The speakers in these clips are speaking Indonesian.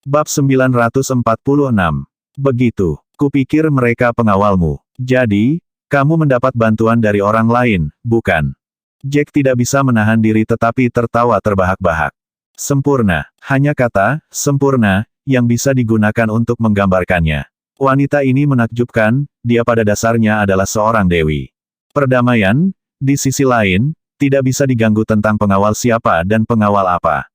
Bab 946. Begitu, kupikir mereka pengawalmu. Jadi, kamu mendapat bantuan dari orang lain, bukan? Jack tidak bisa menahan diri tetapi tertawa terbahak-bahak. Sempurna, hanya kata, sempurna, yang bisa digunakan untuk menggambarkannya. Wanita ini menakjubkan, dia pada dasarnya adalah seorang dewi. Perdamaian, di sisi lain, tidak bisa diganggu tentang pengawal siapa dan pengawal apa.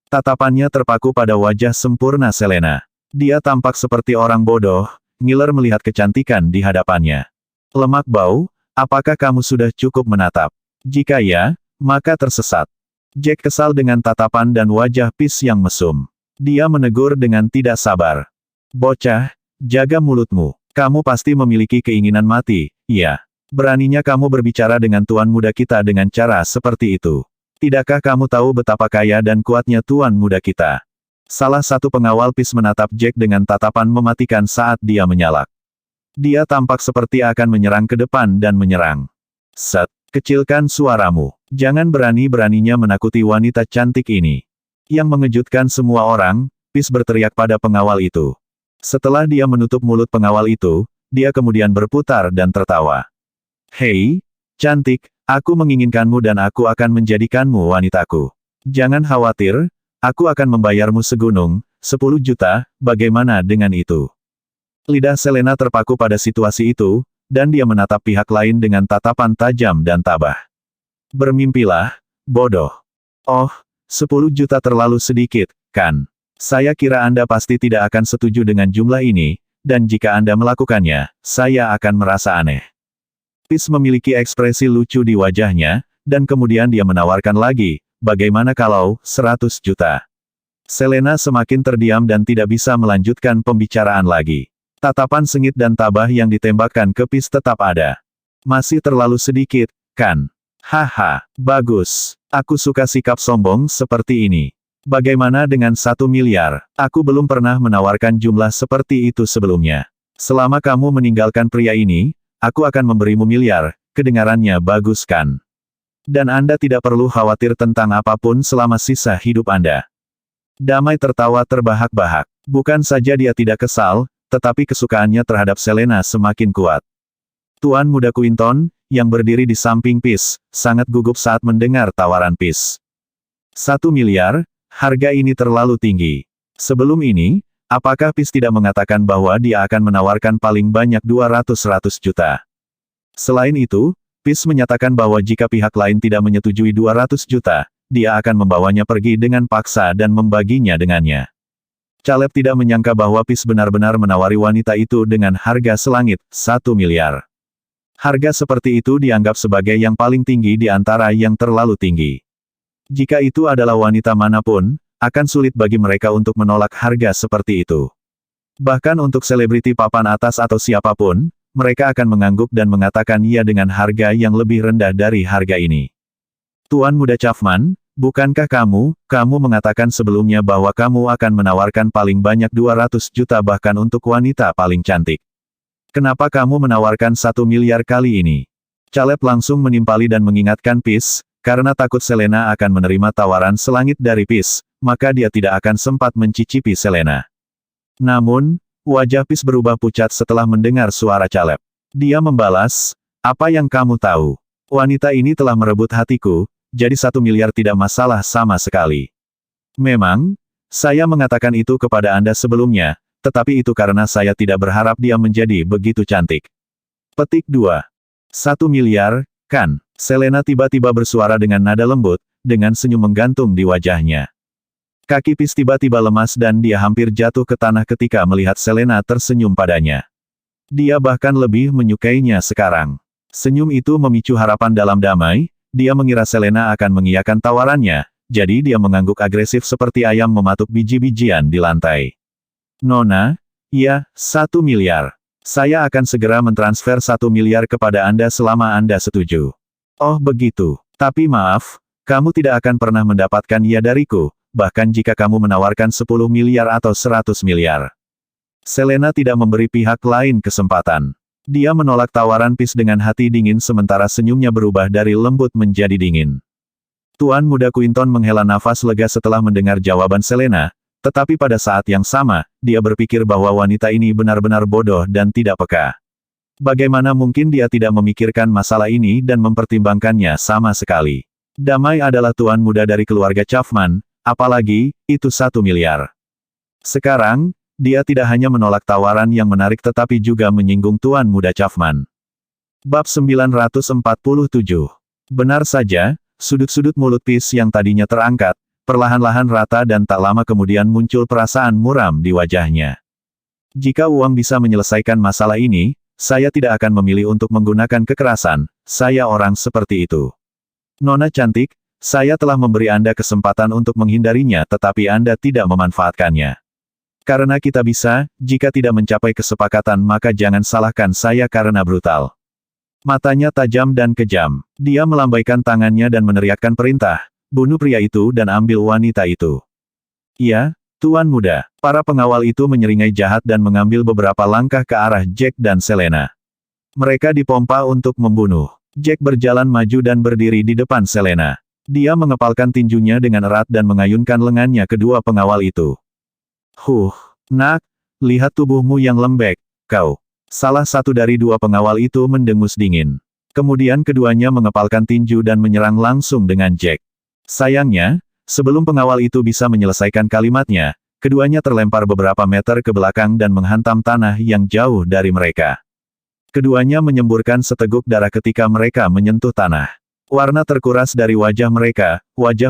Tatapannya terpaku pada wajah sempurna Selena. Dia tampak seperti orang bodoh, ngiler melihat kecantikan di hadapannya. Lemak bau, apakah kamu sudah cukup menatap? Jika ya, maka tersesat. Jack kesal dengan tatapan dan wajah Peace yang mesum. Dia menegur dengan tidak sabar. Bocah, jaga mulutmu. Kamu pasti memiliki keinginan mati, iya. Beraninya kamu berbicara dengan tuan muda kita dengan cara seperti itu. Tidakkah kamu tahu betapa kaya dan kuatnya tuan muda kita? Salah satu pengawal Peace menatap Jack dengan tatapan mematikan saat dia menyalak. Dia tampak seperti akan menyerang ke depan dan menyerang. Set, kecilkan suaramu. Jangan berani-beraninya menakuti wanita cantik ini. Yang mengejutkan semua orang, Peace berteriak pada pengawal itu. Setelah dia menutup mulut pengawal itu, dia kemudian berputar dan tertawa. Hei, cantik, aku menginginkanmu dan aku akan menjadikanmu wanitaku. Jangan khawatir, aku akan membayarmu segunung, 10 juta, bagaimana dengan itu? Lidah Selena terpaku pada situasi itu, dan dia menatap pihak lain dengan tatapan tajam dan tabah. Bermimpilah, bodoh. Oh, 10 juta terlalu sedikit, kan? Saya kira Anda pasti tidak akan setuju dengan jumlah ini, dan jika Anda melakukannya, saya akan merasa aneh. Peace memiliki ekspresi lucu di wajahnya, dan kemudian dia menawarkan lagi, bagaimana kalau 100 juta? Selena semakin terdiam dan tidak bisa melanjutkan pembicaraan lagi. Tatapan sengit dan tabah yang ditembakkan ke Peace tetap ada. Masih terlalu sedikit, kan? Haha, bagus. Aku suka sikap sombong seperti ini. Bagaimana dengan 1 miliar? Aku belum pernah menawarkan jumlah seperti itu sebelumnya. Selama kamu meninggalkan pria ini, aku akan memberimu miliar, kedengarannya bagus kan? Dan Anda tidak perlu khawatir tentang apapun selama sisa hidup Anda. Damai tertawa terbahak-bahak. Bukan saja dia tidak kesal, tetapi kesukaannya terhadap Selena semakin kuat. Tuan muda Quinton, yang berdiri di samping Peace, sangat gugup saat mendengar tawaran Peace. 1 miliar, harga ini terlalu tinggi. Sebelum ini, apakah Peace tidak mengatakan bahwa dia akan menawarkan paling banyak 200 juta? Selain itu, Peace menyatakan bahwa jika pihak lain tidak menyetujui 200 juta, dia akan membawanya pergi dengan paksa dan membaginya dengannya. Caleb tidak menyangka bahwa Peace benar-benar menawari wanita itu dengan harga selangit, 1 miliar. Harga seperti itu dianggap sebagai yang paling tinggi di antara yang terlalu tinggi. Jika itu adalah wanita manapun, akan sulit bagi mereka untuk menolak harga seperti itu. Bahkan untuk selebriti papan atas atau siapapun, mereka akan mengangguk dan mengatakan iya dengan harga yang lebih rendah dari harga ini. Tuan muda Chapman, bukankah kamu mengatakan sebelumnya bahwa kamu akan menawarkan paling banyak 200 juta bahkan untuk wanita paling cantik? Kenapa kamu menawarkan 1 miliar kali ini? Caleb langsung menimpali dan mengingatkan Peace, karena takut Selena akan menerima tawaran selangit dari Peace, maka dia tidak akan sempat mencicipi Selena. Namun, wajah Peace berubah pucat setelah mendengar suara Caleb. Dia membalas, apa yang kamu tahu? Wanita ini telah merebut hatiku, jadi 1 miliar tidak masalah sama sekali. Memang, saya mengatakan itu kepada Anda sebelumnya, tetapi itu karena saya tidak berharap dia menjadi begitu cantik. Petik 2. 1 miliar, kan? Selena tiba-tiba bersuara dengan nada lembut, dengan senyum menggantung di wajahnya. Kaki Peace tiba-tiba lemas dan dia hampir jatuh ke tanah ketika melihat Selena tersenyum padanya. Dia bahkan lebih menyukainya sekarang. Senyum itu memicu harapan dalam damai, dia mengira Selena akan mengiyakan tawarannya, jadi dia mengangguk agresif seperti ayam mematuk biji-bijian di lantai. Nona, ya, 1 miliar. Saya akan segera mentransfer 1 miliar kepada Anda selama Anda setuju. Oh begitu, tapi maaf, kamu tidak akan pernah mendapatkan ya dariku, bahkan jika kamu menawarkan 10 miliar atau 100 miliar. Selena tidak memberi pihak lain kesempatan. Dia menolak tawaran Peace dengan hati dingin sementara senyumnya berubah dari lembut menjadi dingin. Tuan muda Quinton menghela nafas lega setelah mendengar jawaban Selena, Tetapi pada saat yang sama, dia berpikir bahwa wanita ini benar-benar bodoh dan tidak peka. Bagaimana mungkin dia tidak memikirkan masalah ini dan mempertimbangkannya sama sekali? Damai adalah tuan muda dari keluarga Chapman, apalagi, itu 1 miliar. Sekarang, dia tidak hanya menolak tawaran yang menarik tetapi juga menyinggung tuan muda Chapman. Bab 947. Benar saja, sudut-sudut mulut Peace yang tadinya terangkat, perlahan-lahan rata dan tak lama kemudian muncul perasaan muram di wajahnya. Jika uang bisa menyelesaikan masalah ini, saya tidak akan memilih untuk menggunakan kekerasan, saya orang seperti itu. Nona cantik, saya telah memberi Anda kesempatan untuk menghindarinya tetapi Anda tidak memanfaatkannya. Karena kita bisa, jika tidak mencapai kesepakatan maka jangan salahkan saya karena brutal. Matanya tajam dan kejam. Dia melambaikan tangannya dan meneriakkan perintah, bunuh pria itu dan ambil wanita itu. Ya, Tuan Muda. Para pengawal itu menyeringai jahat dan mengambil beberapa langkah ke arah Jack dan Selena. Mereka dipompa untuk membunuh. Jack berjalan maju dan berdiri di depan Selena. Dia mengepalkan tinjunya dengan erat dan mengayunkan lengannya kedua pengawal itu. Nak, lihat tubuhmu yang lembek, kau. Salah satu dari dua pengawal itu mendengus dingin. Kemudian keduanya mengepalkan tinju dan menyerang langsung dengan Jack. Sayangnya, sebelum pengawal itu bisa menyelesaikan kalimatnya, keduanya terlempar beberapa meter ke belakang dan menghantam tanah yang jauh dari mereka. Keduanya menyemburkan seteguk darah ketika mereka menyentuh tanah. Warna terkuras dari wajah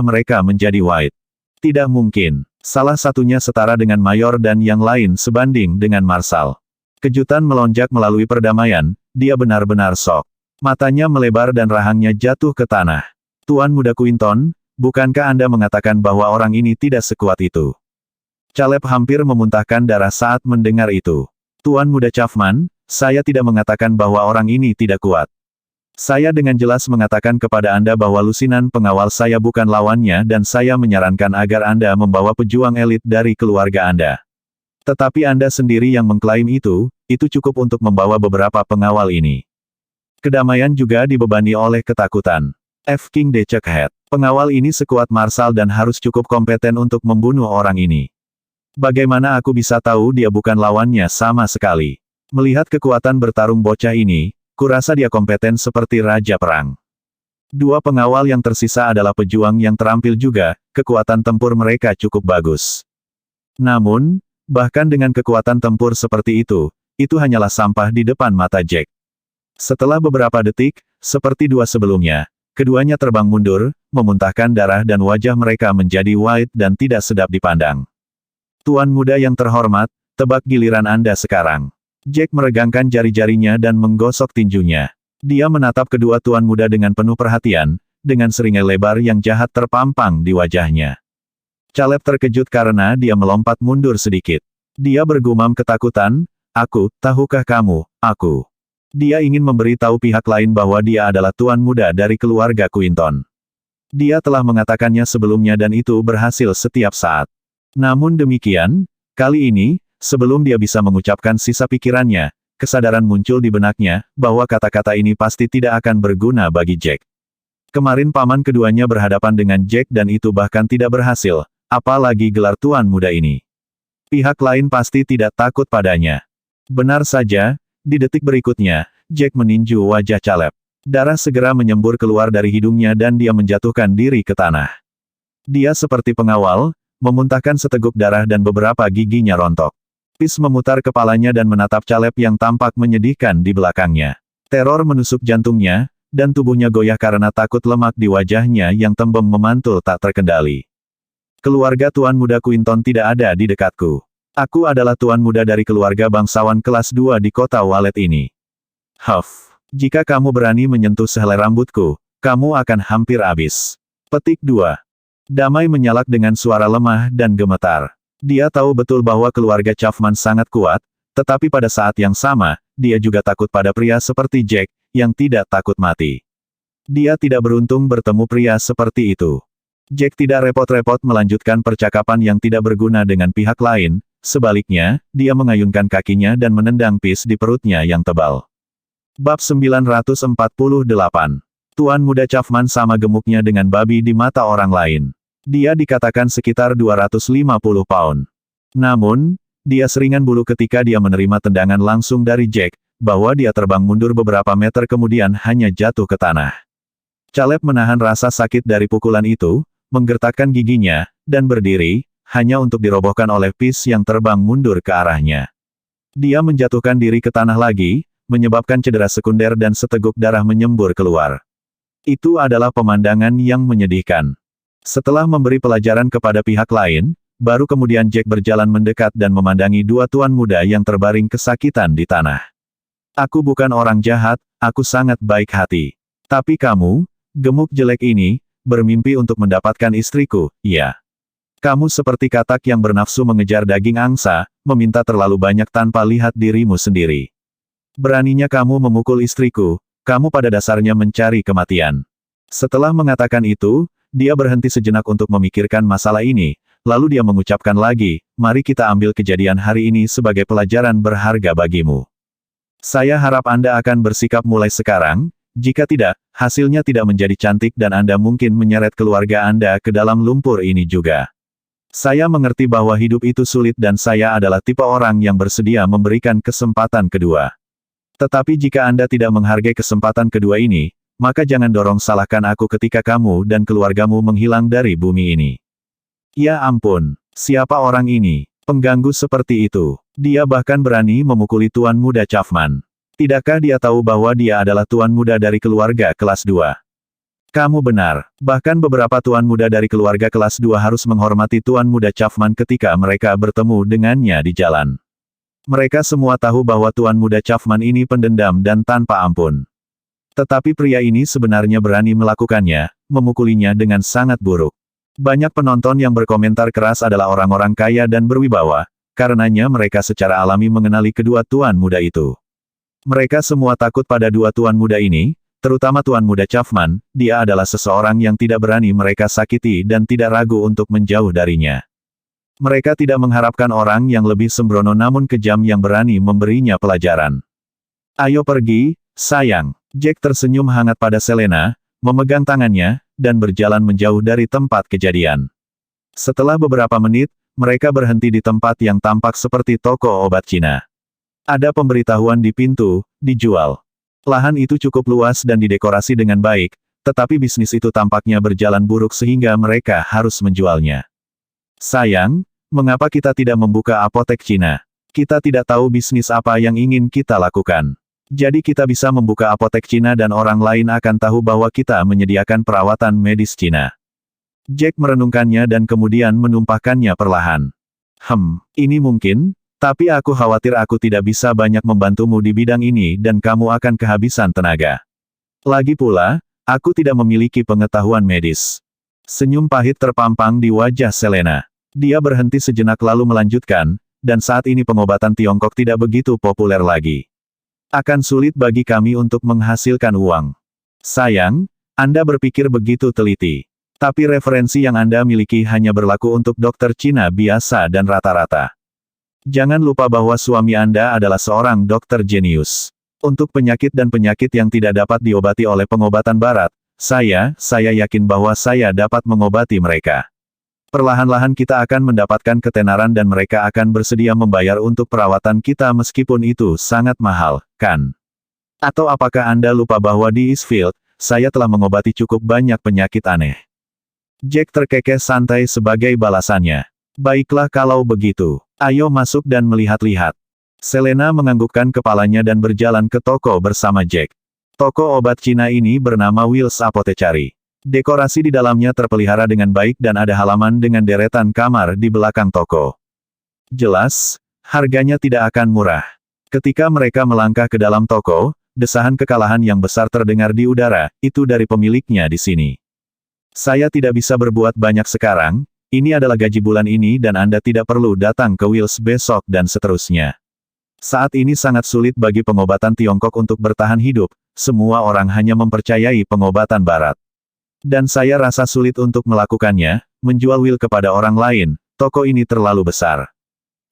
mereka menjadi white. Tidak mungkin. Salah satunya setara dengan Mayor dan yang lain sebanding dengan Marshal. Kejutan melonjak melalui perdamaian, dia benar-benar shock. Matanya melebar dan rahangnya jatuh ke tanah. Tuan Muda Quinton, bukankah Anda mengatakan bahwa orang ini tidak sekuat itu? Caleb hampir memuntahkan darah saat mendengar itu. Tuan Muda Chapman, saya tidak mengatakan bahwa orang ini tidak kuat. Saya dengan jelas mengatakan kepada Anda bahwa lusinan pengawal saya bukan lawannya dan saya menyarankan agar Anda membawa pejuang elit dari keluarga Anda. Tetapi Anda sendiri yang mengklaim itu cukup untuk membawa beberapa pengawal ini. Kedamaian juga dibebani oleh ketakutan. F. King de Chuckhead. Pengawal ini sekuat Marshal dan harus cukup kompeten untuk membunuh orang ini. Bagaimana aku bisa tahu dia bukan lawannya sama sekali? Melihat kekuatan bertarung bocah ini, kurasa dia kompeten seperti raja perang. Dua pengawal yang tersisa adalah pejuang yang terampil juga, kekuatan tempur mereka cukup bagus. Namun, bahkan dengan kekuatan tempur seperti itu hanyalah sampah di depan mata Jack. Setelah beberapa detik, seperti dua sebelumnya, keduanya terbang mundur, memuntahkan darah dan wajah mereka menjadi white dan tidak sedap dipandang. Tuan Muda yang terhormat, tebak giliran Anda sekarang. Jack meregangkan jari-jarinya dan menggosok tinjunya. Dia menatap kedua Tuan Muda dengan penuh perhatian, dengan seringai lebar yang jahat terpampang di wajahnya. Caleb terkejut karena dia melompat mundur sedikit. Dia bergumam ketakutan, tahukah kamu, aku. Dia ingin memberitahu pihak lain bahwa dia adalah Tuan Muda dari keluarga Quinton. Dia telah mengatakannya sebelumnya dan itu berhasil setiap saat. Namun demikian, kali ini, sebelum dia bisa mengucapkan sisa pikirannya, kesadaran muncul di benaknya, bahwa kata-kata ini pasti tidak akan berguna bagi Jack. Kemarin paman keduanya berhadapan dengan Jack dan itu bahkan tidak berhasil, apalagi gelar Tuan Muda ini. Pihak lain pasti tidak takut padanya. Benar saja, di detik berikutnya, Jack meninju wajah Caleb. Darah segera menyembur keluar dari hidungnya dan dia menjatuhkan diri ke tanah. Dia seperti pengawal, memuntahkan seteguk darah dan beberapa giginya rontok. Peace memutar kepalanya dan menatap Caleb yang tampak menyedihkan di belakangnya. Teror menusuk jantungnya, dan tubuhnya goyah karena takut lemak di wajahnya yang tembem memantul tak terkendali. Keluarga Tuan Muda Quinton tidak ada di dekatku. Aku adalah Tuan Muda dari keluarga bangsawan kelas 2 di kota Walet ini. Jika kamu berani menyentuh sehelai rambutku, kamu akan hampir habis. Petik 2. Damai menyalak dengan suara lemah dan gemetar. Dia tahu betul bahwa keluarga Chapman sangat kuat, tetapi pada saat yang sama, dia juga takut pada pria seperti Jack, yang tidak takut mati. Dia tidak beruntung bertemu pria seperti itu. Jack tidak repot-repot melanjutkan percakapan yang tidak berguna dengan pihak lain, sebaliknya, dia mengayunkan kakinya dan menendang Peace di perutnya yang tebal. Bab 948. Tuan Muda Chapman sama gemuknya dengan babi di mata orang lain. Dia dikatakan sekitar 250 pound. Namun, dia seringan bulu ketika dia menerima tendangan langsung dari Jack, bahwa dia terbang mundur beberapa meter kemudian hanya jatuh ke tanah. Caleb menahan rasa sakit dari pukulan itu, menggertakkan giginya, dan berdiri, hanya untuk dirobohkan oleh Peace yang terbang mundur ke arahnya. Dia menjatuhkan diri ke tanah lagi, menyebabkan cedera sekunder dan seteguk darah menyembur keluar. Itu adalah pemandangan yang menyedihkan. Setelah memberi pelajaran kepada pihak lain, baru kemudian Jack berjalan mendekat dan memandangi dua tuan muda yang terbaring kesakitan di tanah. Aku bukan orang jahat, aku sangat baik hati. Tapi kamu, gemuk jelek ini, bermimpi untuk mendapatkan istriku, ya. Kamu seperti katak yang bernafsu mengejar daging angsa, meminta terlalu banyak tanpa lihat dirimu sendiri. Beraninya kamu memukul istriku, kamu pada dasarnya mencari kematian. Setelah mengatakan itu, dia berhenti sejenak untuk memikirkan masalah ini, lalu dia mengucapkan lagi, mari kita ambil kejadian hari ini sebagai pelajaran berharga bagimu. Saya harap Anda akan bersikap mulai sekarang, jika tidak, hasilnya tidak menjadi cantik dan Anda mungkin menyeret keluarga Anda ke dalam lumpur ini juga. Saya mengerti bahwa hidup itu sulit dan saya adalah tipe orang yang bersedia memberikan kesempatan kedua. Tetapi jika Anda tidak menghargai kesempatan kedua ini, maka jangan dorong salahkan aku ketika kamu dan keluargamu menghilang dari bumi ini. Ya ampun, siapa orang ini? Pengganggu seperti itu. Dia bahkan berani memukuli Tuan Muda Chapman. Tidakkah dia tahu bahwa dia adalah Tuan Muda dari keluarga kelas 2? Kamu benar. Bahkan beberapa Tuan Muda dari keluarga kelas 2 harus menghormati Tuan Muda Chapman ketika mereka bertemu dengannya di jalan. Mereka semua tahu bahwa Tuan Muda Chapman ini pendendam dan tanpa ampun. Tetapi pria ini sebenarnya berani melakukannya, memukulinya dengan sangat buruk. Banyak penonton yang berkomentar keras adalah orang-orang kaya dan berwibawa, karenanya mereka secara alami mengenali kedua tuan muda itu. Mereka semua takut pada dua tuan muda ini, terutama Tuan Muda Chapman, dia adalah seseorang yang tidak berani mereka sakiti dan tidak ragu untuk menjauh darinya. Mereka tidak mengharapkan orang yang lebih sembrono namun kejam yang berani memberinya pelajaran. Ayo pergi, sayang. Jack tersenyum hangat pada Selena, memegang tangannya, dan berjalan menjauh dari tempat kejadian. Setelah beberapa menit, mereka berhenti di tempat yang tampak seperti toko obat Cina. Ada pemberitahuan di pintu, dijual. Lahan itu cukup luas dan didekorasi dengan baik, tetapi bisnis itu tampaknya berjalan buruk sehingga mereka harus menjualnya. Sayang, mengapa kita tidak membuka apotek Cina? Kita tidak tahu bisnis apa yang ingin kita lakukan. Jadi kita bisa membuka apotek Cina dan orang lain akan tahu bahwa kita menyediakan perawatan medis Cina. Jack merenungkannya dan kemudian menumpahkannya perlahan. Ini mungkin, tapi aku khawatir aku tidak bisa banyak membantumu di bidang ini dan kamu akan kehabisan tenaga. Lagi pula, aku tidak memiliki pengetahuan medis. Senyum pahit terpampang di wajah Selena. Dia berhenti sejenak lalu melanjutkan, dan saat ini pengobatan Tiongkok tidak begitu populer lagi. Akan sulit bagi kami untuk menghasilkan uang. Sayang, Anda berpikir begitu teliti. Tapi referensi yang Anda miliki hanya berlaku untuk dokter Cina biasa dan rata-rata. Jangan lupa bahwa suami Anda adalah seorang dokter jenius. Untuk penyakit dan penyakit yang tidak dapat diobati oleh pengobatan barat, saya yakin bahwa saya dapat mengobati mereka. Perlahan-lahan kita akan mendapatkan ketenaran dan mereka akan bersedia membayar untuk perawatan kita meskipun itu sangat mahal, kan? Atau apakah Anda lupa bahwa di Eastfield, saya telah mengobati cukup banyak penyakit aneh? Jack terkekeh santai sebagai balasannya. Baiklah kalau begitu. Ayo masuk dan melihat-lihat. Selena menganggukkan kepalanya dan berjalan ke toko bersama Jack. Toko obat Cina ini bernama Will's Apothecary. Dekorasi di dalamnya terpelihara dengan baik dan ada halaman dengan deretan kamar di belakang toko. Jelas, harganya tidak akan murah. Ketika mereka melangkah ke dalam toko, desahan kekalahan yang besar terdengar di udara, itu dari pemiliknya di sini. Saya tidak bisa berbuat banyak sekarang, ini adalah gaji bulan ini dan Anda tidak perlu datang ke Will's besok dan seterusnya. Saat ini sangat sulit bagi pengobatan Tiongkok untuk bertahan hidup, semua orang hanya mempercayai pengobatan barat. Dan saya rasa sulit untuk melakukannya, menjual Will kepada orang lain, toko ini terlalu besar.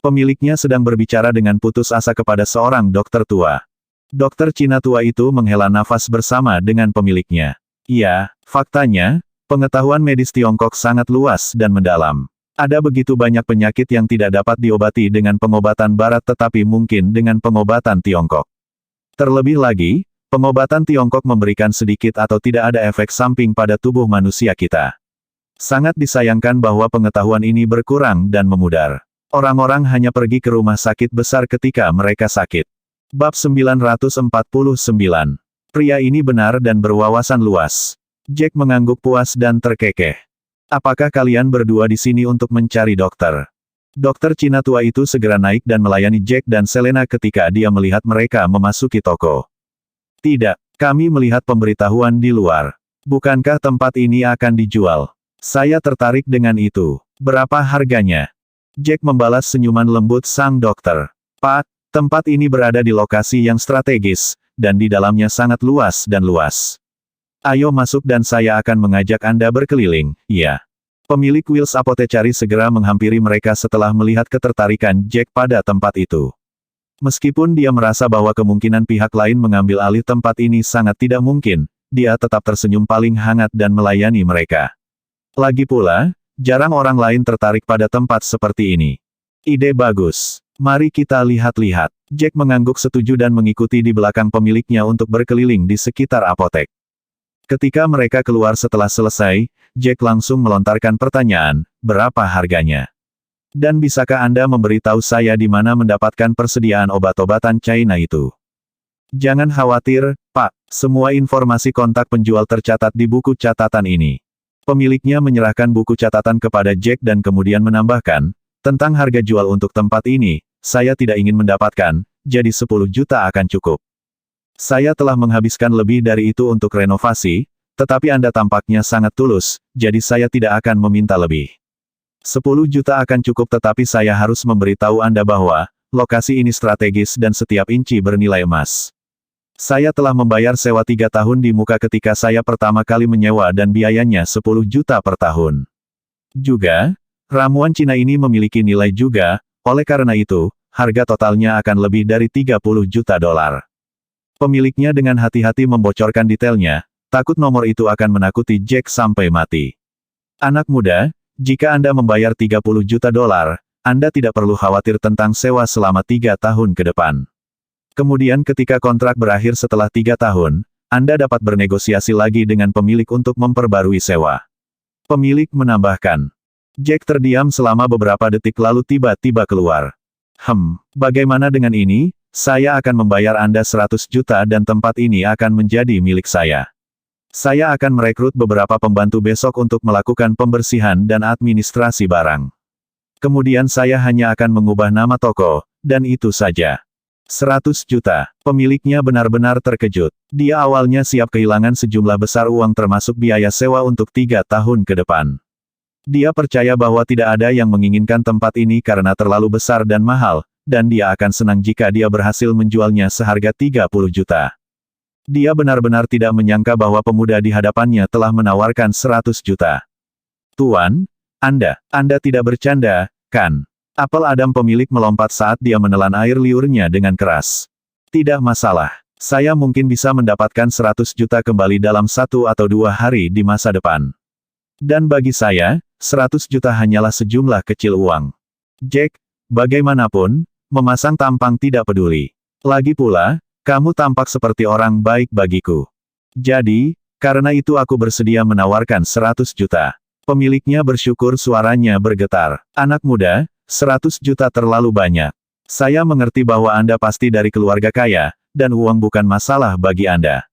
Pemiliknya sedang berbicara dengan putus asa kepada seorang dokter tua. Dokter Cina tua itu menghela nafas bersama dengan pemiliknya. Ya, faktanya, Pengetahuan medis Tiongkok sangat luas dan mendalam. Ada begitu banyak penyakit yang tidak dapat diobati dengan pengobatan barat tetapi mungkin dengan pengobatan Tiongkok. Terlebih lagi, pengobatan Tiongkok memberikan sedikit atau tidak ada efek samping pada tubuh manusia kita. Sangat disayangkan bahwa pengetahuan ini berkurang dan memudar. Orang-orang hanya pergi ke rumah sakit besar ketika mereka sakit. Bab 949. Pria ini benar dan berwawasan luas. Jack mengangguk puas dan terkekeh. Apakah kalian berdua di sini untuk mencari dokter? Dokter Cina tua itu segera naik dan melayani Jack dan Selena ketika dia melihat mereka memasuki toko. Tidak, kami melihat pemberitahuan di luar. Bukankah tempat ini akan dijual? Saya tertarik dengan itu. Berapa harganya? Jack membalas senyuman lembut sang dokter. Pak, tempat ini berada di lokasi yang strategis, dan di dalamnya sangat luas dan luas. Ayo masuk dan saya akan mengajak Anda berkeliling, ya. Pemilik Wills Apothecary segera menghampiri mereka setelah melihat ketertarikan Jack pada tempat itu. Meskipun dia merasa bahwa kemungkinan pihak lain mengambil alih tempat ini sangat tidak mungkin, dia tetap tersenyum paling hangat dan melayani mereka. Lagi pula, jarang orang lain tertarik pada tempat seperti ini. Ide bagus. Mari kita lihat-lihat. Jack mengangguk setuju dan mengikuti di belakang pemiliknya untuk berkeliling di sekitar apotek. Ketika mereka keluar setelah selesai, Jack langsung melontarkan pertanyaan, berapa harganya? Dan bisakah Anda memberitahu saya di mana mendapatkan persediaan obat-obatan China itu? Jangan khawatir, Pak, semua informasi kontak penjual tercatat di buku catatan ini. Pemiliknya menyerahkan buku catatan kepada Jack dan kemudian menambahkan, tentang harga jual untuk tempat ini, saya tidak ingin mendapatkan, jadi 10 juta akan cukup. Saya telah menghabiskan lebih dari itu untuk renovasi, tetapi Anda tampaknya sangat tulus, jadi saya tidak akan meminta lebih. 10 juta akan cukup tetapi saya harus memberitahu Anda bahwa, lokasi ini strategis dan setiap inci bernilai emas. Saya telah membayar sewa 3 tahun di muka ketika saya pertama kali menyewa dan biayanya 10 juta per tahun. Juga, ramuan Cina ini memiliki nilai juga, oleh karena itu, harga totalnya akan lebih dari 30 juta dolar. Pemiliknya dengan hati-hati membocorkan detailnya, takut nomor itu akan menakuti Jack sampai mati. Anak muda, jika Anda membayar 30 juta dolar, Anda tidak perlu khawatir tentang sewa selama 3 tahun ke depan. Kemudian ketika kontrak berakhir setelah 3 tahun, Anda dapat bernegosiasi lagi dengan pemilik untuk memperbarui sewa. Pemilik menambahkan. Jack terdiam selama beberapa detik lalu tiba-tiba keluar. Bagaimana dengan ini? Saya akan membayar Anda 100 juta dan tempat ini akan menjadi milik saya. Saya akan merekrut beberapa pembantu besok untuk melakukan pembersihan dan administrasi barang. Kemudian saya hanya akan mengubah nama toko, dan itu saja. 100 juta. Pemiliknya benar-benar terkejut. Dia awalnya siap kehilangan sejumlah besar uang termasuk biaya sewa untuk 3 tahun ke depan. Dia percaya bahwa tidak ada yang menginginkan tempat ini karena terlalu besar dan mahal, dan dia akan senang jika dia berhasil menjualnya seharga 30 juta. Dia benar-benar tidak menyangka bahwa pemuda di hadapannya telah menawarkan 100 juta. Tuan, Anda tidak bercanda, kan? Apel Adam pemilik melompat saat dia menelan air liurnya dengan keras. Tidak masalah. Saya mungkin bisa mendapatkan 100 juta kembali dalam 1 atau 2 hari di masa depan. Dan bagi saya, 100 juta hanyalah sejumlah kecil uang. Jack, bagaimanapun, memasang tampang tidak peduli. Lagi pula, kamu tampak seperti orang baik bagiku. Jadi, karena itu aku bersedia menawarkan 100 juta. Pemiliknya bersyukur suaranya bergetar. Anak muda, 100 juta terlalu banyak. Saya mengerti bahwa Anda pasti dari keluarga kaya, dan uang bukan masalah bagi Anda.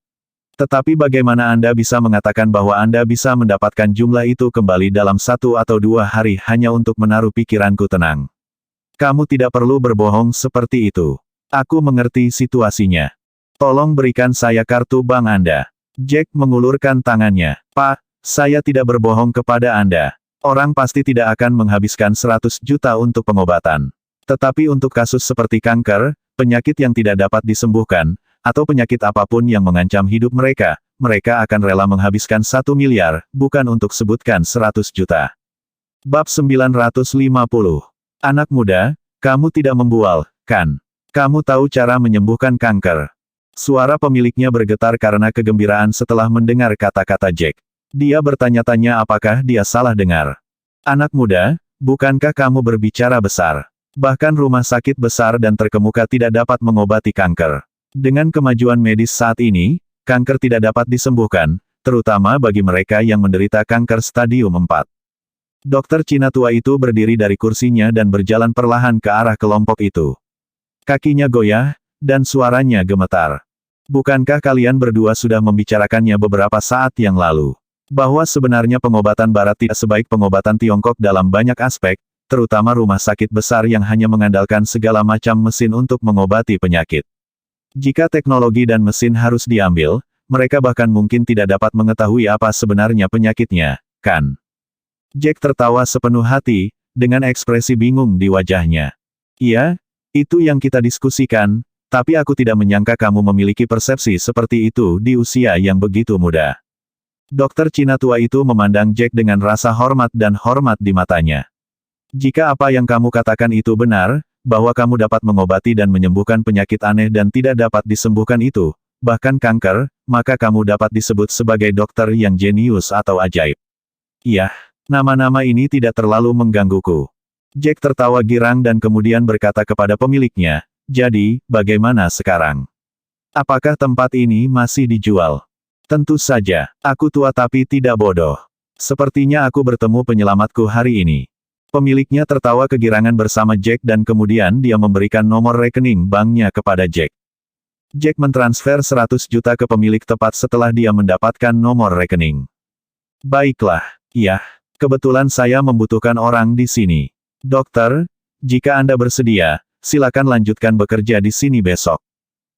Tetapi bagaimana Anda bisa mengatakan bahwa Anda bisa mendapatkan jumlah itu kembali dalam 1 atau 2 hari hanya untuk menaruh pikiranku tenang? Kamu tidak perlu berbohong seperti itu. Aku mengerti situasinya. Tolong berikan saya kartu bank Anda. Jack mengulurkan tangannya. Pak, saya tidak berbohong kepada Anda. Orang pasti tidak akan menghabiskan 100 juta untuk pengobatan. Tetapi untuk kasus seperti kanker, penyakit yang tidak dapat disembuhkan, atau penyakit apapun yang mengancam hidup mereka, mereka akan rela menghabiskan 1 miliar, bukan untuk sebutkan 100 juta. Bab 950. Anak muda, kamu tidak membual, kan? Kamu tahu cara menyembuhkan kanker. Suara pemiliknya bergetar karena kegembiraan setelah mendengar kata-kata Jack. Dia bertanya-tanya apakah dia salah dengar. Anak muda, bukankah kamu berbicara besar? Bahkan rumah sakit besar dan terkemuka tidak dapat mengobati kanker. Dengan kemajuan medis saat ini, kanker tidak dapat disembuhkan, terutama bagi mereka yang menderita kanker stadium 4. Dokter Cina tua itu berdiri dari kursinya dan berjalan perlahan ke arah kelompok itu. Kakinya goyah, dan suaranya gemetar. Bukankah kalian berdua sudah membicarakannya beberapa saat yang lalu? Bahwa sebenarnya pengobatan Barat tidak sebaik pengobatan Tiongkok dalam banyak aspek, terutama rumah sakit besar yang hanya mengandalkan segala macam mesin untuk mengobati penyakit. Jika teknologi dan mesin harus diambil, mereka bahkan mungkin tidak dapat mengetahui apa sebenarnya penyakitnya, kan? Jack tertawa sepenuh hati, dengan ekspresi bingung di wajahnya. Iya, itu yang kita diskusikan, tapi aku tidak menyangka kamu memiliki persepsi seperti itu di usia yang begitu muda. Dokter Cina tua itu memandang Jack dengan rasa hormat dan hormat di matanya. Jika apa yang kamu katakan itu benar, bahwa kamu dapat mengobati dan menyembuhkan penyakit aneh dan tidak dapat disembuhkan itu, bahkan kanker, maka kamu dapat disebut sebagai dokter yang jenius atau ajaib. Iya. Nama-nama ini tidak terlalu menggangguku. Jack tertawa girang dan kemudian berkata kepada pemiliknya, jadi, bagaimana sekarang? Apakah tempat ini masih dijual? Tentu saja, aku tua tapi tidak bodoh. Sepertinya aku bertemu penyelamatku hari ini. Pemiliknya tertawa kegirangan bersama Jack dan kemudian dia memberikan nomor rekening banknya kepada Jack. Jack mentransfer 100 juta ke pemilik tepat setelah dia mendapatkan nomor rekening. Baiklah, iya. Kebetulan saya membutuhkan orang di sini. Dokter, jika Anda bersedia, silakan lanjutkan bekerja di sini besok.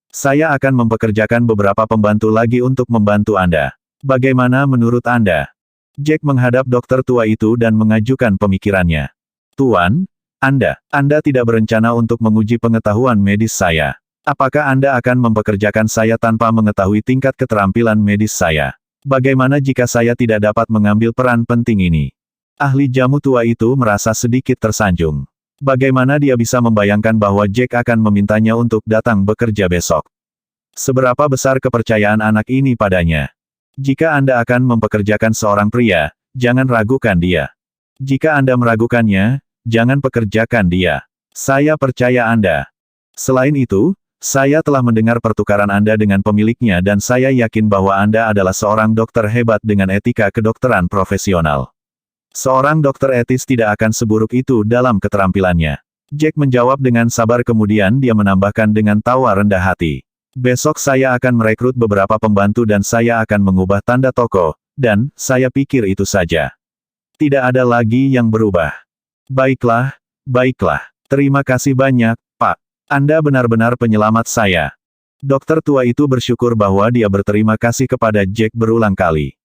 Saya akan mempekerjakan beberapa pembantu lagi untuk membantu Anda. Bagaimana menurut Anda? Jack menghadap dokter tua itu dan mengajukan pemikirannya. Tuan, Anda tidak berencana untuk menguji pengetahuan medis saya. Apakah Anda akan mempekerjakan saya tanpa mengetahui tingkat keterampilan medis saya? Bagaimana jika saya tidak dapat mengambil peran penting ini? Ahli jamu tua itu merasa sedikit tersanjung. Bagaimana dia bisa membayangkan bahwa Jack akan memintanya untuk datang bekerja besok? Seberapa besar kepercayaan anak ini padanya? Jika Anda akan mempekerjakan seorang pria, jangan ragukan dia. Jika Anda meragukannya, jangan pekerjakan dia. Saya percaya Anda. Selain itu, saya telah mendengar pertukaran Anda dengan pemiliknya dan saya yakin bahwa Anda adalah seorang dokter hebat dengan etika kedokteran profesional. Seorang dokter etis tidak akan seburuk itu dalam keterampilannya. Jack menjawab dengan sabar kemudian dia menambahkan dengan tawa rendah hati. Besok saya akan merekrut beberapa pembantu dan saya akan mengubah tanda toko, dan, saya pikir itu saja. Tidak ada lagi yang berubah. Baiklah. Terima kasih banyak, Pak. Anda benar-benar penyelamat saya. Dokter tua itu bersyukur bahwa dia berterima kasih kepada Jack berulang kali.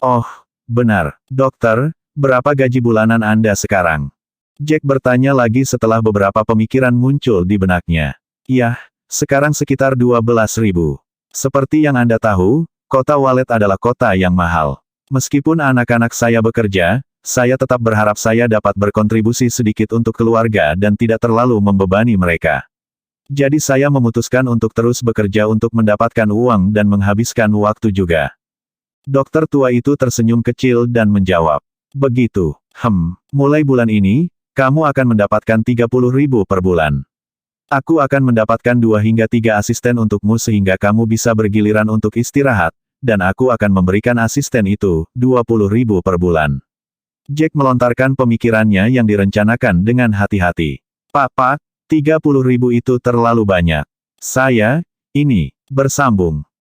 Oh, benar, dokter, berapa gaji bulanan Anda sekarang? Jack bertanya lagi setelah beberapa pemikiran muncul di benaknya. Iya, sekarang sekitar 12.000. Seperti yang Anda tahu, kota Walet adalah kota yang mahal. Meskipun anak-anak saya bekerja, saya tetap berharap saya dapat berkontribusi sedikit untuk keluarga dan tidak terlalu membebani mereka. Jadi saya memutuskan untuk terus bekerja untuk mendapatkan uang dan menghabiskan waktu juga. Dokter tua itu tersenyum kecil dan menjawab. Begitu, mulai bulan ini, kamu akan mendapatkan 30.000 per bulan. Aku akan mendapatkan 2 hingga 3 asisten untukmu sehingga kamu bisa bergiliran untuk istirahat, dan aku akan memberikan asisten itu 20.000 per bulan. Jack melontarkan pemikirannya yang direncanakan dengan hati-hati. Pak, 30.000 itu terlalu banyak. Saya, ini, bersambung.